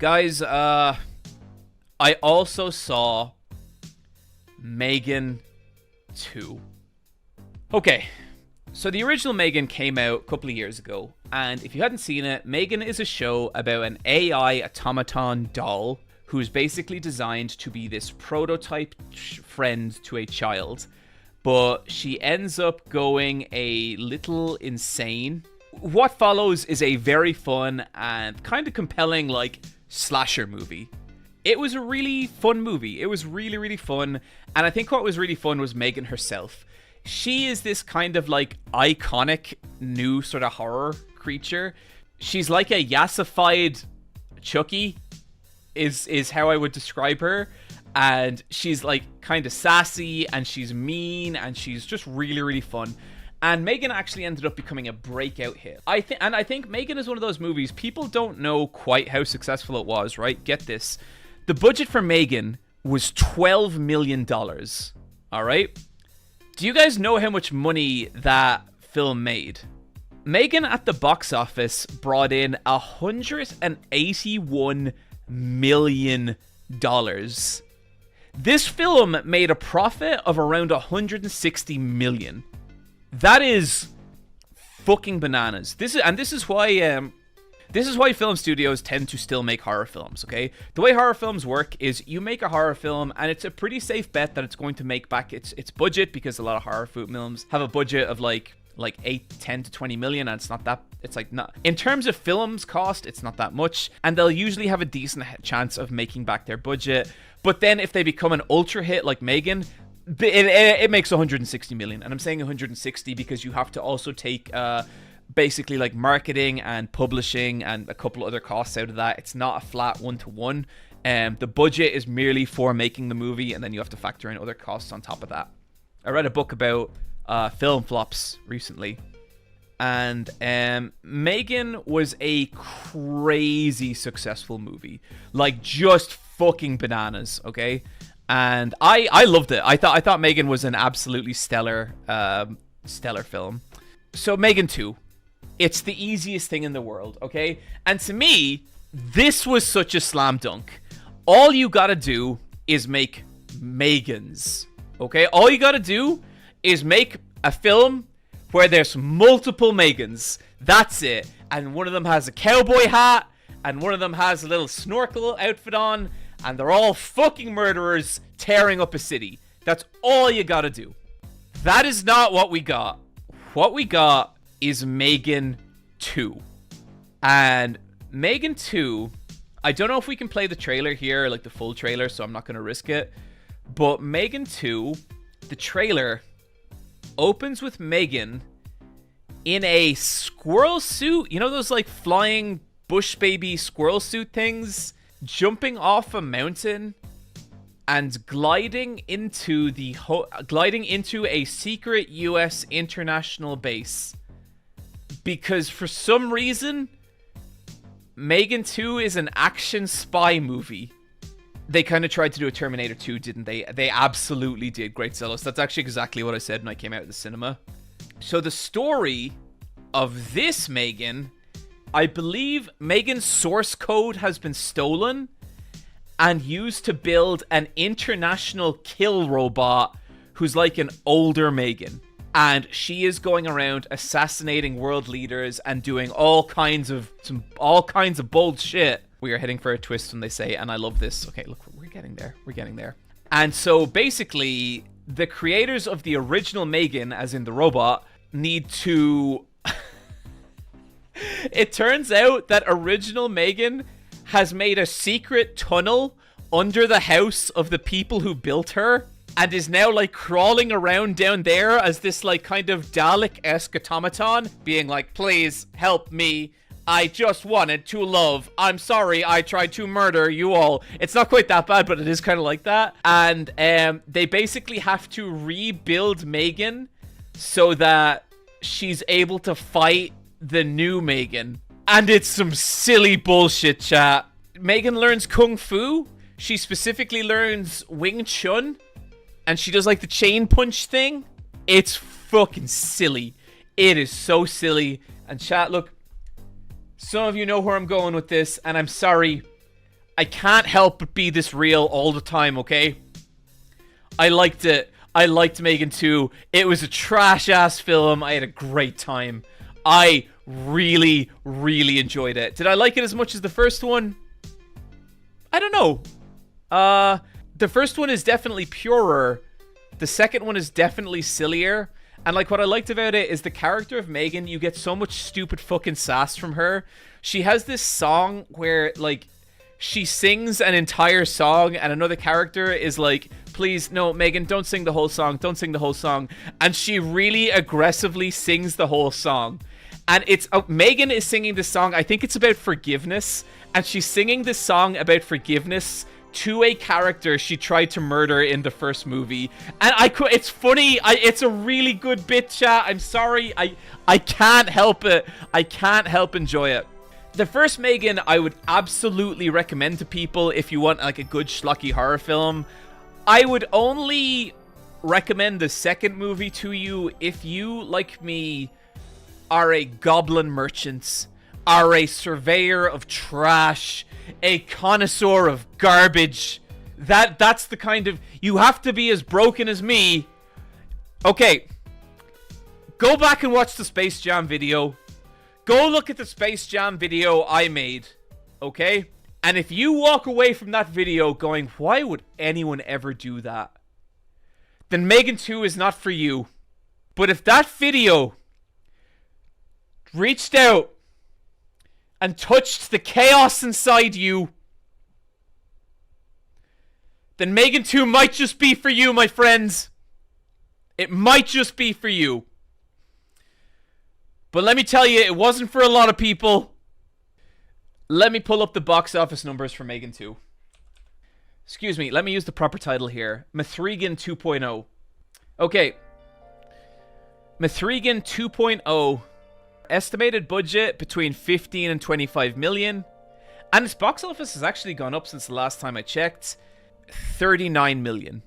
Guys, I also saw M3GAN 2. Okay, so the original M3GAN came out a couple of years ago, and if you hadn't seen it, M3GAN is a show about an AI automaton doll who's basically designed to be this prototype friend to a child, but she ends up going a little insane. What follows is a very fun and kind of compelling, like, slasher movie. It was a really fun movie. It was really, really fun, and I think what was really fun was M3GAN herself. She is this kind of, like, iconic new sort of horror creature. She's like a yassified Chucky, is how I would describe her. And she's, like, kind of sassy, and she's mean, and she's just really, really fun. And M3GAN actually ended up becoming a breakout hit. I think M3GAN is one of those movies, people don't know quite how successful it was, right? Get this. The budget for M3GAN was $12 million, all right? Do you guys know how much money that film made? M3GAN at the box office brought in $181 million. This film made a profit of around $160 million. That is fucking bananas. This is why film studios tend to still make horror films, okay? The way horror films work is you make a horror film and it's a pretty safe bet that it's going to make back its budget, because a lot of horror films have a budget of like 8, 10 to 20 million, and it's like not in terms of films cost, it's not that much, and they'll usually have a decent chance of making back their budget. But then if they become an ultra hit like M3GAN, it makes 160 million. And I'm saying 160 because you have to also take basically like marketing and publishing and a couple other costs out of that. It's not a flat one-to-one. The budget is merely for making the movie, and then you have to factor in other costs on top of that. I read a book about film flops recently, and M3GAN was a crazy successful movie, like just fucking bananas, okay? And I loved it. I thought M3GAN was an absolutely stellar film. So M3GAN 2, it's the easiest thing in the world, okay? And to me, this was such a slam dunk. All you gotta do is make M3GANs, okay? All you gotta do is make a film where there's multiple M3GANs. That's it. And one of them has a cowboy hat, and one of them has a little snorkel outfit on, and they're all fucking murderers tearing up a city. That's all you gotta do. That is not what we got. What we got is M3GAN 2. And M3GAN 2, I don't know if we can play the trailer here, like the full trailer, so I'm not gonna risk it. But M3GAN 2, the trailer opens with M3GAN in a squirrel suit. You know those like flying bush baby squirrel suit things? Jumping off a mountain and gliding into a secret US international base, because for some reason M3GAN 2 is an action spy movie. They kind of tried to do a Terminator 2, didn't they? They absolutely did. Great zealous. That's actually exactly what I said when I came out of the cinema. So the story of this M3GAN, I believe M3GAN's source code has been stolen and used to build an international kill robot who's like an older M3GAN. And she is going around assassinating world leaders and doing all kinds of bold shit. We are heading for a twist when they say, and I love this. Okay, look, we're getting there. We're getting there. And so basically, the creators of the original M3GAN, as in the robot, need to... It turns out that original M3GAN has made a secret tunnel under the house of the people who built her, and is now like crawling around down there as this like kind of Dalek-esque automaton, being like, please help me. I just wanted to love. I'm sorry I tried to murder you all. It's not quite that bad, but it is kind of like that. And they basically have to rebuild M3GAN so that she's able to fight the new M3GAN. And it's some silly bullshit, chat. M3GAN learns Kung Fu. She specifically learns Wing Chun. And she does like the chain punch thing. It's fucking silly. It is so silly. And chat, look, some of you know where I'm going with this, and I'm sorry. I can't help but be this real all the time, okay? I liked it. I liked M3GAN 2. It was a trash-ass film. I had a great time. I really, really enjoyed it. Did I like it as much as the first one? I don't know. The first one is definitely purer. The second one is definitely sillier. And, like, what I liked about it is the character of M3GAN, you get so much stupid fucking sass from her. She has this song where, like, she sings an entire song and another character is like, please, no, M3GAN, don't sing the whole song. Don't sing the whole song. And she really aggressively sings the whole song. And it's, M3GAN is singing this song, I think it's about forgiveness. And she's singing this song about forgiveness to a character she tried to murder in the first movie. And it's funny. It's a really good bit, chat. I'm sorry. I can't help it. I can't help enjoy it. The first M3GAN I would absolutely recommend to people if you want like a good schlocky horror film. I would only recommend the second movie to you if you, like me, are a goblin merchant, are a surveyor of trash, a connoisseur of garbage. That's the kind of... You have to be as broken as me. Okay. Go back and watch the Space Jam video. Go look at the Space Jam video I made. Okay? And if you walk away from that video going, why would anyone ever do that? Then M3GAN 2 is not for you. But if that video reached out and touched the chaos inside you, then M3GAN 2 might just be for you, my friends. It might just be for you. But let me tell you, it wasn't for a lot of people. Let me pull up the box office numbers for M3GAN 2. Excuse me, let me use the proper title here. M3GAN 2.0. Okay. M3GAN 2.0. Estimated budget between 15 and 25 million. And its box office has actually gone up since the last time I checked. 39 million.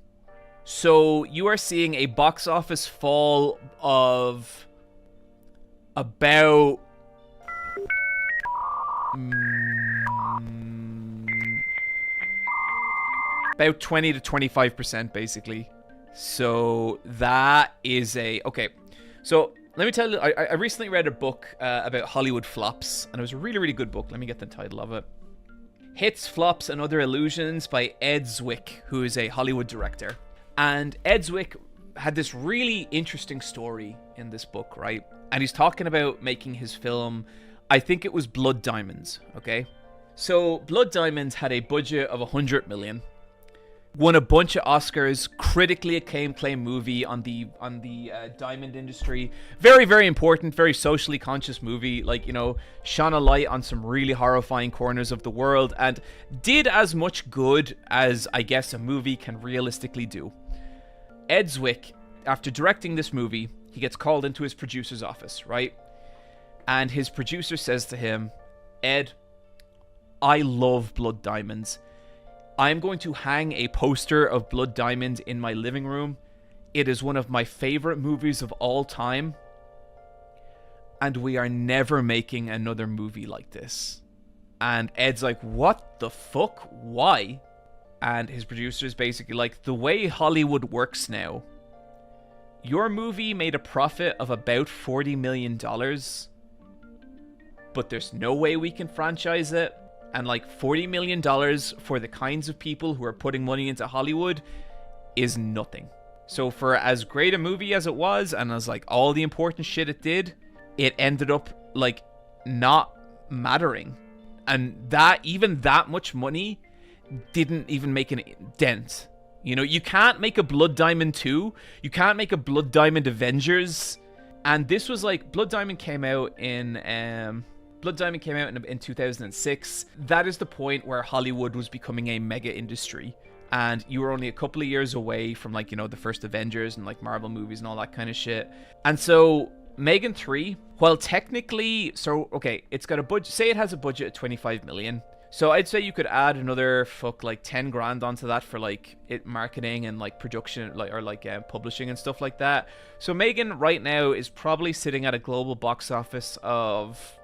So you are seeing a box office fall of about about 20 to 25% basically. So that is a... Okay, so let me tell you, I recently read a book about Hollywood flops, and it was a really, really good book. Let me get the title of it. Hits, Flops, and Other Illusions by Ed Zwick, who is a Hollywood director. And Ed Zwick had this really interesting story in this book, right? And he's talking about making his film, I think it was Blood Diamonds, okay? So Blood Diamonds had a budget of 100 million. Won a bunch of Oscars, critically acclaimed movie on the diamond industry. Very, very important, very socially conscious movie. Like, you know, shone a light on some really horrifying corners of the world and did as much good as, I guess, a movie can realistically do. Ed Zwick, after directing this movie, he gets called into his producer's office, right? And his producer says to him, Ed, I love Blood Diamonds. I'm going to hang a poster of Blood Diamond in my living room. It is one of my favorite movies of all time. And we are never making another movie like this. And Ed's like, what the fuck? Why? And his producer is basically like, the way Hollywood works now, your movie made a profit of about $40 million, but there's no way we can franchise it. And like $40 million for the kinds of people who are putting money into Hollywood is nothing. So for as great a movie as it was, and as like all the important shit it did, it ended up like not mattering. And that, even that much money didn't even make a dent. You know, you can't make a Blood Diamond 2. You can't make a Blood Diamond Avengers. And this was like, Blood Diamond came out in 2006. That is the point where Hollywood was becoming a mega industry. And you were only a couple of years away from, like, you know, the first Avengers and like Marvel movies and all that kind of shit. And so M3GAN 3, while technically, so okay, it's got a budget, say it has a budget of 25 million. So I'd say you could add another 10 grand onto that for like marketing and like production, like, or like publishing and stuff like that. So M3GAN right now is probably sitting at a global box office of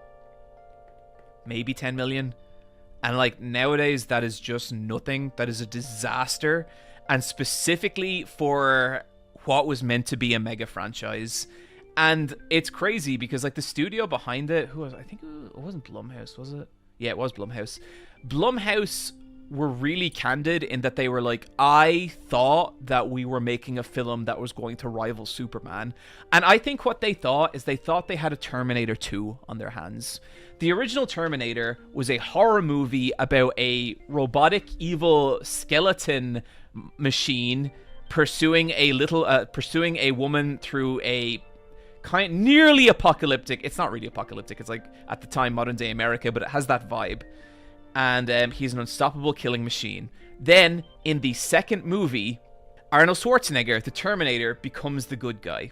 maybe 10 million. And like nowadays, that is just nothing. That is a disaster. And specifically for what was meant to be a mega franchise. And it's crazy because like the studio behind it, who was, I think it wasn't Blumhouse, was it? Yeah, it was Blumhouse. Blumhouse were really candid in that they were like, I thought that we were making a film that was going to rival Superman. And I think what they thought is they thought they had a Terminator 2 on their hands. The original Terminator was a horror movie about a robotic evil skeleton machine pursuing a woman through a kind nearly apocalyptic, it's not really apocalyptic, it's like at the time modern day America, but it has that vibe. And he's an unstoppable killing machine. Then, in the second movie, Arnold Schwarzenegger, the Terminator, becomes the good guy.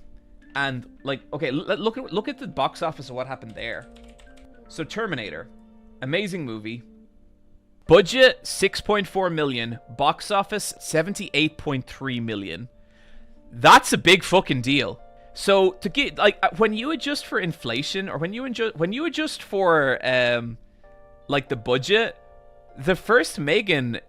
And, like, okay, look at the box office of what happened there. So, Terminator, amazing movie. Budget, 6.4 million. Box office, 78.3 million. That's a big fucking deal. So, to get, like, when you adjust for inflation, or when you adjust for, like the budget, the first M3GAN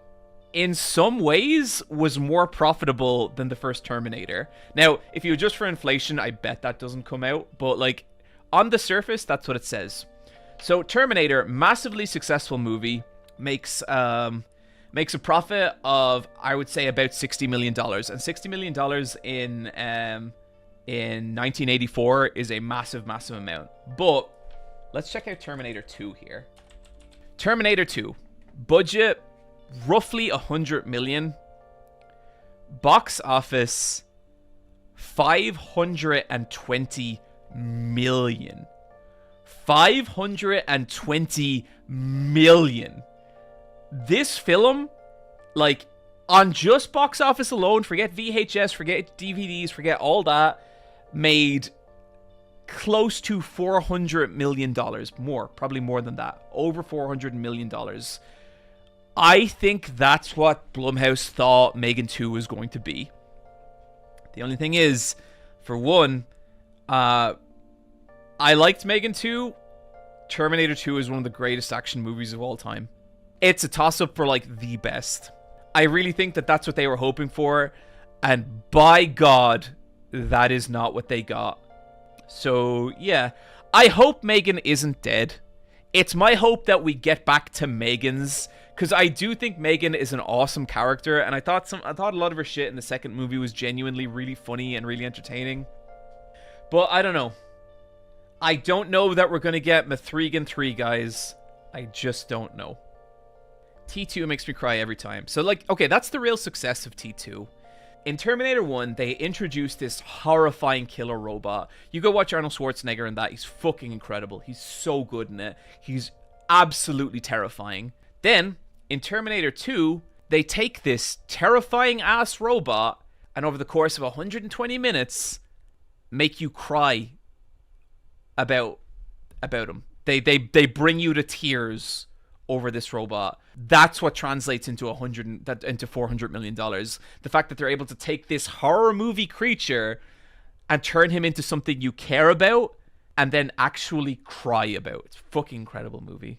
in some ways was more profitable than the first Terminator. Now, if you adjust for inflation, I bet that doesn't come out, but like on the surface, that's what it says. So Terminator, massively successful movie, makes a profit of, I would say, about $60 million. And $60 million in 1984 is a massive, massive amount. But let's check out Terminator 2 here. Terminator 2, budget roughly 100 million, box office 520 million. 520 million. This film, like, on just box office alone, forget VHS, forget DVDs, forget all that, made close to $400 million. More, probably more than that. Over $400 million. I think that's what Blumhouse thought M3GAN 2 was going to be. The only thing is, for one, I liked M3GAN 2. Terminator 2 is one of the greatest action movies of all time. It's a toss-up for, like, the best. I really think that that's what they were hoping for. And by God, that is not what they got. So, yeah. I hope M3GAN isn't dead. It's my hope that we get back to M3GANs, because I do think M3GAN is an awesome character, and I thought a lot of her shit in the second movie was genuinely really funny and really entertaining. But I don't know. I don't know that we're going to get M3GAN 3, guys. I just don't know. T2 makes me cry every time. So, like, okay, that's the real success of T2. In Terminator 1, they introduced this horrifying killer robot. You go watch Arnold Schwarzenegger in that. He's fucking incredible. He's so good in it. He's absolutely terrifying. Then, in Terminator 2, they take this terrifying-ass robot and over the course of 120 minutes, make you cry about him. They bring you to tears over this robot. That's what translates into $400 million. The fact that they're able to take this horror movie creature and turn him into something you care about and then actually cry about. It's a fucking incredible movie.